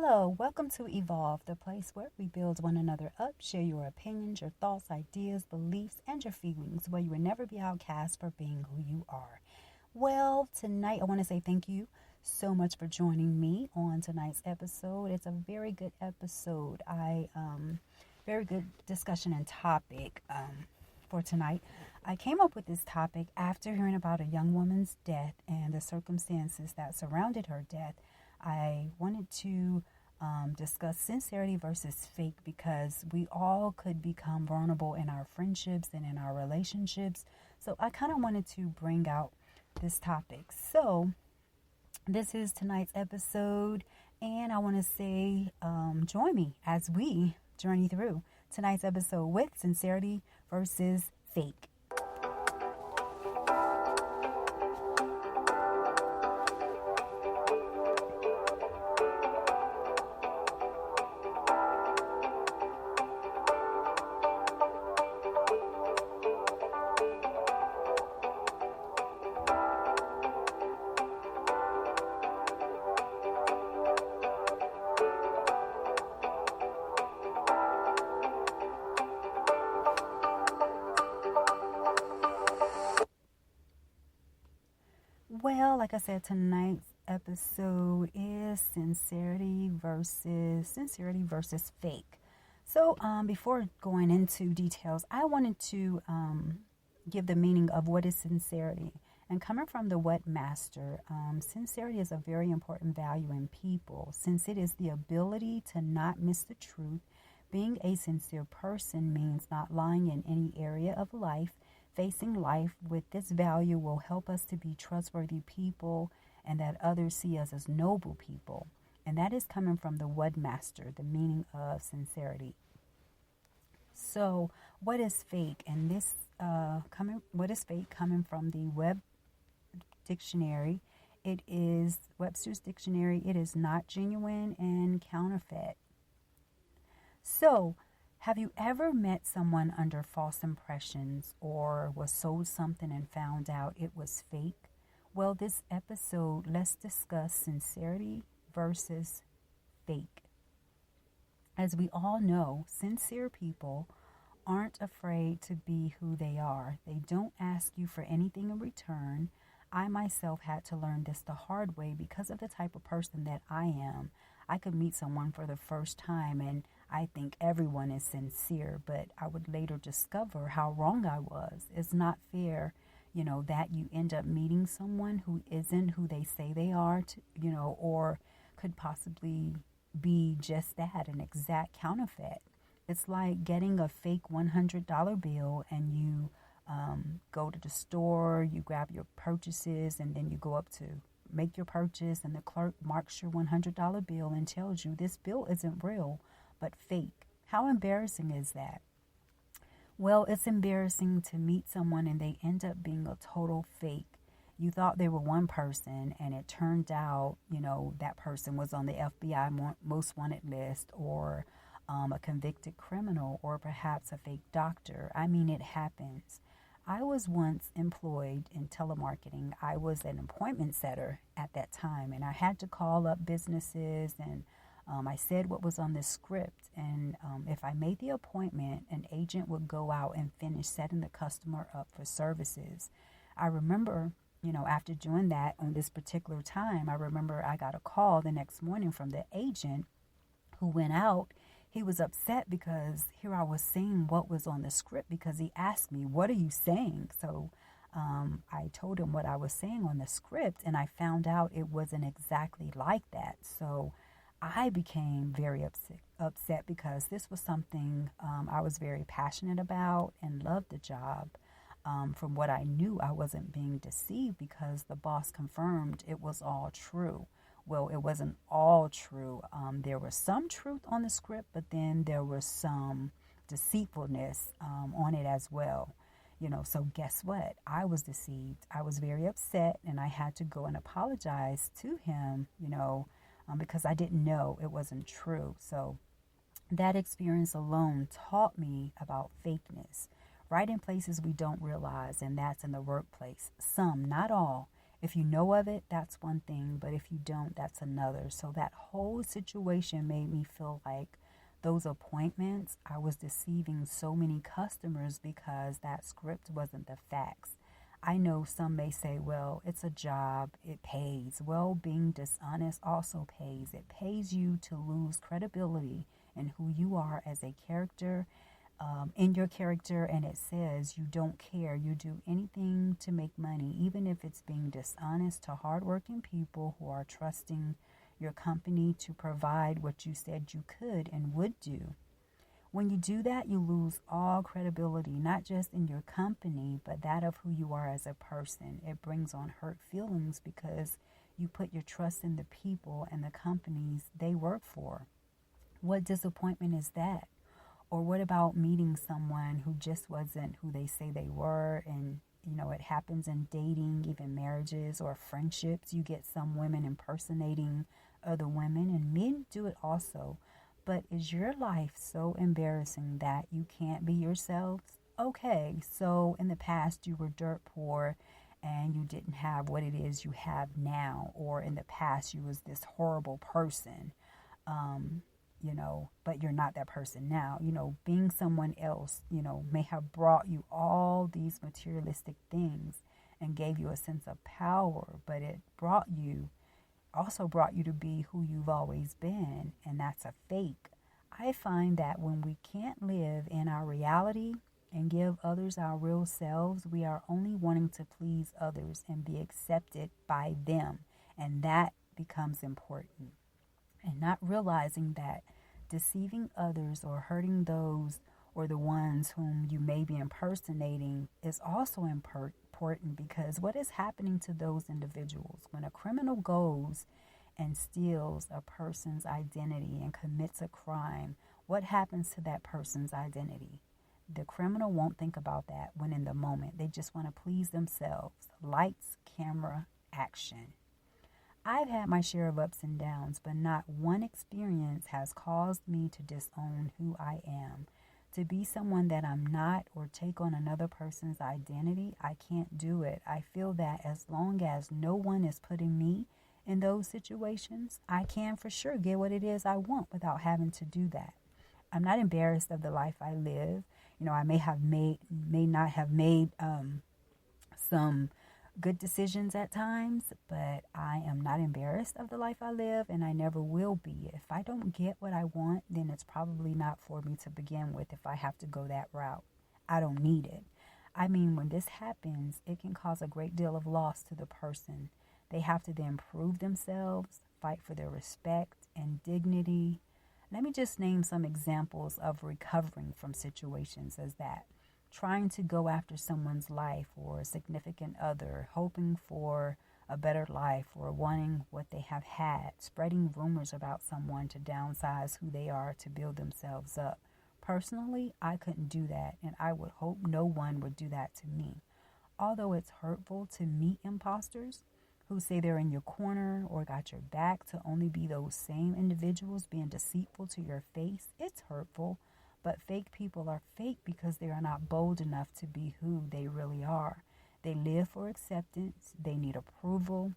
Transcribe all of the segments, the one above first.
Hello, welcome to Evolve, the place where we build one another up, share your opinions, your thoughts, ideas, beliefs, and your feelings, where you will never be outcast for being who you are. Well, tonight I want to say thank you so much for joining me on tonight's episode. It's a very good episode. Very good discussion and topic for tonight. I came up with this topic after hearing about a young woman's death and the circumstances that surrounded her death. I wanted to discuss sincerity versus fake because we all could become vulnerable in our friendships and in our relationships. So I kind of wanted to bring out this topic. So this is tonight's episode, and I want to say join me as we journey through tonight's episode with sincerity versus fake. Well, like I said, tonight's episode is sincerity versus fake. So, before going into details, I wanted to give the meaning of what is sincerity. And coming from the webmaster, sincerity is a very important value in people, since it is the ability to not miss the truth. Being a sincere person means not lying in any area of life. Facing life with this value will help us to be trustworthy people and that others see us as noble people. And that is coming from the webmaster, the meaning of sincerity. So what is fake? And this what is fake coming from the web dictionary? It is Webster's dictionary. It is not genuine and counterfeit. So have you ever met someone under false impressions or was sold something and found out it was fake? Well, this episode, let's discuss sincerity versus fake. As we all know, sincere people aren't afraid to be who they are. They don't ask you for anything in return. I myself had to learn this the hard way because of the type of person that I am. I could meet someone for the first time and I think everyone is sincere, but I would later discover how wrong I was. It's not fair, that you end up meeting someone who isn't who they say they are, or could possibly be just that, an exact counterfeit. It's like getting a fake $100 bill and you go to the store, you grab your purchases, and then you go up to make your purchase, and the clerk marks your $100 bill and tells you this bill isn't real, but fake. How embarrassing is that? Well, it's embarrassing to meet someone and they end up being a total fake. You thought they were one person and it turned out, that person was on the FBI most wanted list, or a convicted criminal, or perhaps a fake doctor. I mean, it happens. I was once employed in telemarketing. I was an appointment setter at that time, and I had to call up businesses, and I said what was on the script. And if I made the appointment, an agent would go out and finish setting the customer up for services. I remember, after doing that on this particular time, I remember I got a call the next morning from the agent who went out. He was upset because here I was saying what was on the script, because he asked me, "What are you saying?" So I told him what I was saying on the script, and I found out it wasn't exactly like that. So I became very upset because this was something I was very passionate about and loved the job. From what I knew, I wasn't being deceived because the boss confirmed it was all true. Well, it wasn't all true. There was some truth on the script, but then there was some deceitfulness on it as well. So guess what? I was deceived. I was very upset, and I had to go and apologize to him, because I didn't know it wasn't true. So that experience alone taught me about fakeness, right in places we don't realize, and that's in the workplace. Some, not all. If you know of it, that's one thing, but if you don't, that's another. So that whole situation made me feel like those appointments, I was deceiving so many customers because that script wasn't the facts. I know some may say, well, it's a job, it pays. Well, being dishonest also pays. It pays you to lose credibility in who you are as a character, in your character, and it says you don't care. You do anything to make money, even if it's being dishonest to hardworking people who are trusting your company to provide what you said you could and would do. When you do that, you lose all credibility, not just in your company, but that of who you are as a person. It brings on hurt feelings because you put your trust in the people and the companies they work for. What disappointment is that? Or what about meeting someone who just wasn't who they say they were? And, it happens in dating, even marriages or friendships. You get some women impersonating other women, and men do it also. But is your life so embarrassing that you can't be yourselves? Okay, so in the past you were dirt poor and you didn't have what it is you have now. Or in the past you was this horrible person. But you're not that person now. Being someone else, may have brought you all these materialistic things and gave you a sense of power, but it also brought you to be who you've always been, and that's a fake. I find that when we can't live in our reality and give others our real selves, we are only wanting to please others and be accepted by them, and that becomes important. And not realizing that deceiving others or hurting those or the ones whom you may be impersonating is also important, because what is happening to those individuals when a criminal goes and steals a person's identity and commits a crime? What happens to that person's identity? The criminal won't think about that when in the moment. They just want to please themselves. Lights, camera, action. I've had my share of ups and downs, but not one experience has caused me to disown who I am. To be someone that I'm not or take on another person's identity, I can't do it. I feel that as long as no one is putting me in those situations, I can for sure get what it is I want without having to do that. I'm not embarrassed of the life I live. I may not have made some good decisions at times, but I am not embarrassed of the life I live, and I never will be. If I don't get what I want, then it's probably not for me to begin with if I have to go that route. I don't need it. I mean, when this happens, it can cause a great deal of loss to the person. They have to then prove themselves, fight for their respect and dignity. Let me just name some examples of recovering from situations as that. Trying to go after someone's life or a significant other, hoping for a better life or wanting what they have had, spreading rumors about someone to downsize who they are to build themselves up. Personally, I couldn't do that, and I would hope no one would do that to me. Although it's hurtful to meet imposters who say they're in your corner or got your back to only be those same individuals being deceitful to your face, it's hurtful. But fake people are fake because they are not bold enough to be who they really are. They live for acceptance, they need approval,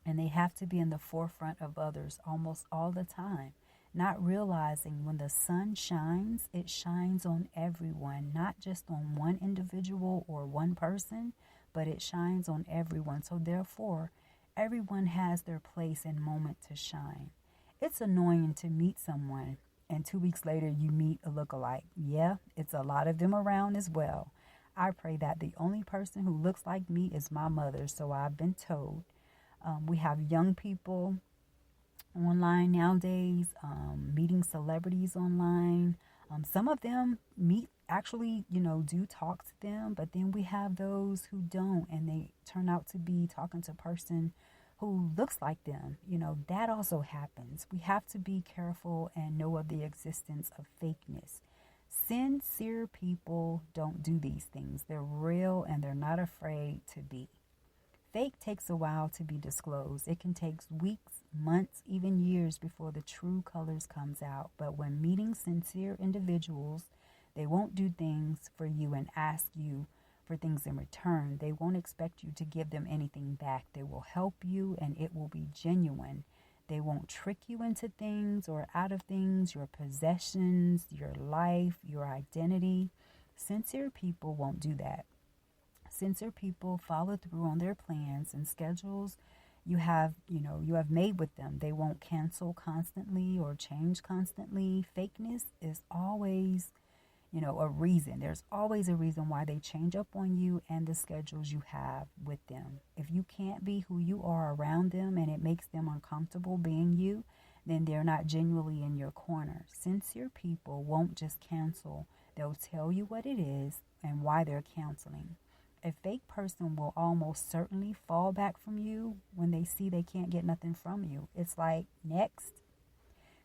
and they have to be in the forefront of others almost all the time. Not realizing when the sun shines, it shines on everyone, not just on one individual or one person, but it shines on everyone. So therefore, everyone has their place and moment to shine. It's annoying to meet someone and 2 weeks later you meet a lookalike. Yeah, it's a lot of them around as well. I pray that the only person who looks like me is my mother, so I've been told. We have young people online nowadays, meeting celebrities online. Some of them do talk to them, but then we have those who don't, and they turn out to be talking to a person who looks like them. That also happens. We have to be careful and know of the existence of fakeness. Sincere people don't do these things. They're real and they're not afraid to be. Fake takes a while to be disclosed. It can take weeks, months, even years before the true colors comes out. But when meeting sincere individuals, they won't do things for you and ask you for things in return. They won't expect you to give them anything back. They will help you and it will be genuine. They won't trick you into things or out of things, your possessions, your life, your identity. Sincere people won't do that. Sincere people follow through on their plans and schedules you have made with them. They won't cancel constantly or change constantly. Fakeness is always, a reason. There's always a reason why they change up on you and the schedules you have with them. If you can't be who you are around them and it makes them uncomfortable being you, then they're not genuinely in your corner. Sincere people won't just cancel. They'll tell you what it is and why they're canceling. A fake person will almost certainly fall back from you when they see they can't get nothing from you. It's like, next.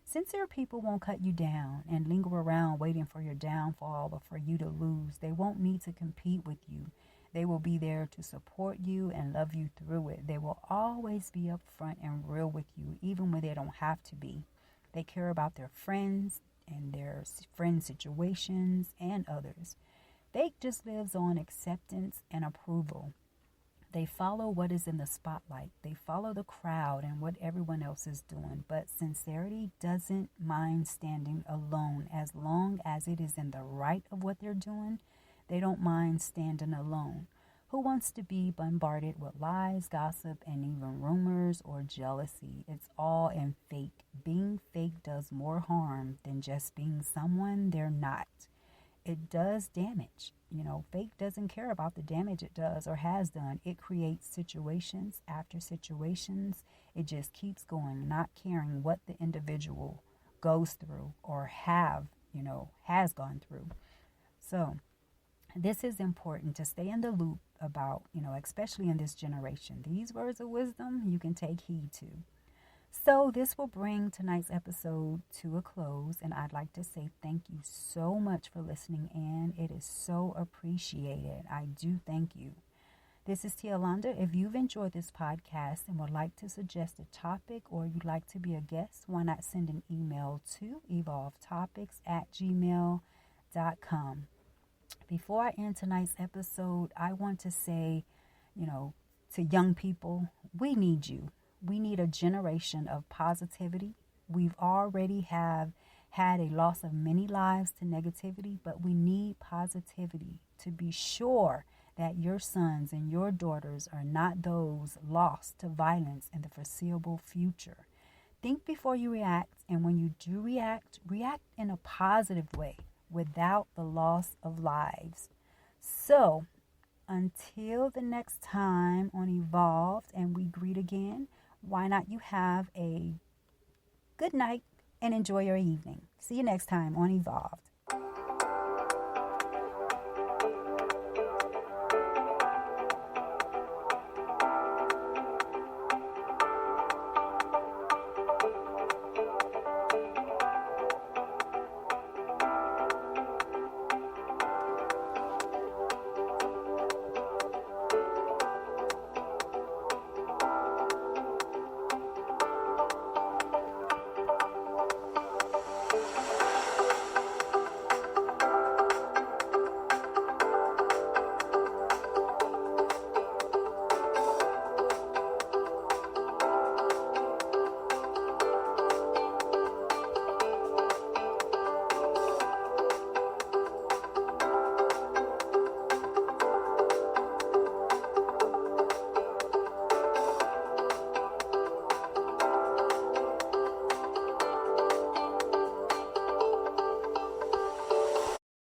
Sincere people won't cut you down and linger around waiting for your downfall or for you to lose. They won't need to compete with you. They will be there to support you and love you through it. They will always be upfront and real with you, even when they don't have to be. They care about their friends and their friend situations and others. Fake just lives on acceptance and approval. They follow what is in the spotlight. They follow the crowd and what everyone else is doing. But sincerity doesn't mind standing alone as long as it is in the right of what they're doing. They don't mind standing alone. Who wants to be bombarded with lies, gossip, and even rumors or jealousy? It's all in fake. Being fake does more harm than just being someone they're not. It does damage. Fake doesn't care about the damage it does or has done. It creates situations after situations. It just keeps going, not caring what the individual goes through or has gone through. So this is important to stay in the loop about, especially in this generation. These words of wisdom you can take heed to. So this will bring tonight's episode to a close, and I'd like to say thank you so much for listening in. It is so appreciated. I do thank you. This is Tia Londa. If you've enjoyed this podcast and would like to suggest a topic or you'd like to be a guest, why not send an email to evolvetopics@gmail.com. Before I end tonight's episode, I want to say, to young people, we need you. We need a generation of positivity. We've already have had a loss of many lives to negativity, but we need positivity to be sure that your sons and your daughters are not those lost to violence in the foreseeable future. Think before you react, and when you do react in a positive way without the loss of lives. So, until the next time on Evolved and we greet again, why not you have a good night and enjoy your evening. See you next time on Evolved.